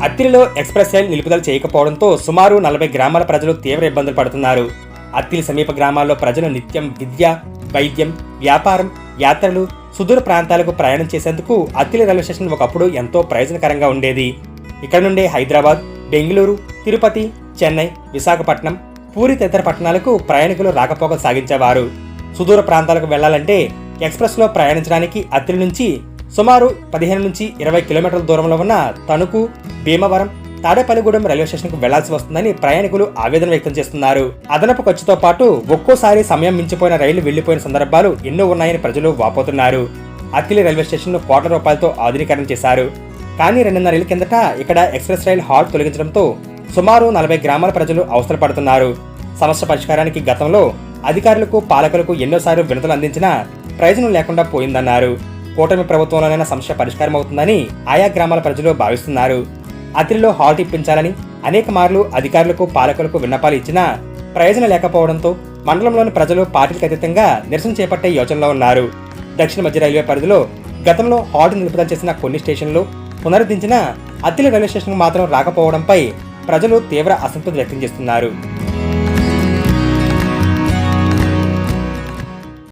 అత్తిలిలో express రైలు నిలుపుదల చేయకపోవడంతో సుమారు 40 గ్రామాల ప్రజలు తీవ్ర ఇబ్బందులు పడుతున్నారు. అత్తిలి సమీప గ్రామాల్లో ప్రజలు నిత్యం విద్య, వైద్యం, వ్యాపారం, యాత్రలు, సుదూర ప్రాంతాలకు ప్రయాణం చేసేందుకు అత్తిలి రైల్వే స్టేషన్ ఒకప్పుడు ఎంతో ప్రయోజనకరంగా ఉండేది. ఇక్కడ నుండే హైదరాబాద్, బెంగళూరు, తిరుపతి, చెన్నై, విశాఖపట్నం, పూరి తదితర పట్టణాలకు ప్రయాణికులు రాకపోకలు సాగించేవారు. సుదూర ప్రాంతాలకు వెళ్లాలంటే ఎక్స్ప్రెస్లో ప్రయాణించడానికి అత్తిలి నుంచి సుమారు 15 నుంచి 20 కిలోమీటర్ల దూరంలో ఉన్న తణుకు, భీమవరం, తాడేపల్లిగూడెం రైల్వే స్టేషన్కు వెళ్లాల్సి వస్తుందని ప్రయాణికులు ఆవేదన వ్యక్తం చేస్తున్నారు. అదనపు ఖర్చుతో పాటు ఒక్కోసారి సమయం మించిపోయిన రైళ్లు వెళ్లిపోయిన సందర్భాలు ఎన్నో ఉన్నాయని ప్రజలు వాపోతున్నారు. అత్తిలి రైల్వే స్టేషన్ను ₹1,00,00,000తో ఆధునీకరణ చేశారు. కానీ 2.5 ఏళ్ల కిందట ఇక్కడ ఎక్స్ప్రెస్ రైలు హాల్ట్ తొలగించడంతో సుమారు 40 గ్రామాల ప్రజలు అవసరపడుతున్నారు. సమస్య పరిష్కారానికి గతంలో అధికారులకు, పాలకులకు ఎన్నోసార్లు వినతులు అందించినా ప్రయోజనం లేకుండా పోయిందన్నారు. కూటమి ప్రభుత్వంలోనైనా సమస్య పరిష్కారం అవుతుందని ఆయా గ్రామాల ప్రజలు భావిస్తున్నారు. అత్తిలిలో హాల్ట్ ఇప్పించాలని అనేక మార్లు అధికారులకు, పాలకులకు విన్నపాలు ఇచ్చినా ప్రయోజనం లేకపోవడంతో మండలంలోని ప్రజలు పార్టీలకు అతీతంగా నిరసన చేపట్టే యోచనలో ఉన్నారు. దక్షిణ మధ్య రైల్వే పరిధిలో గతంలో హాల్ట్ నిలుపుదల చేసిన కొన్ని స్టేషన్లు పునరుద్ధరించిన అత్తిలి రైల్వే స్టేషన్కు మాత్రం రాకపోవడంపై ప్రజలు తీవ్ర అసంతృప్తి వ్యక్తం చేస్తున్నారు.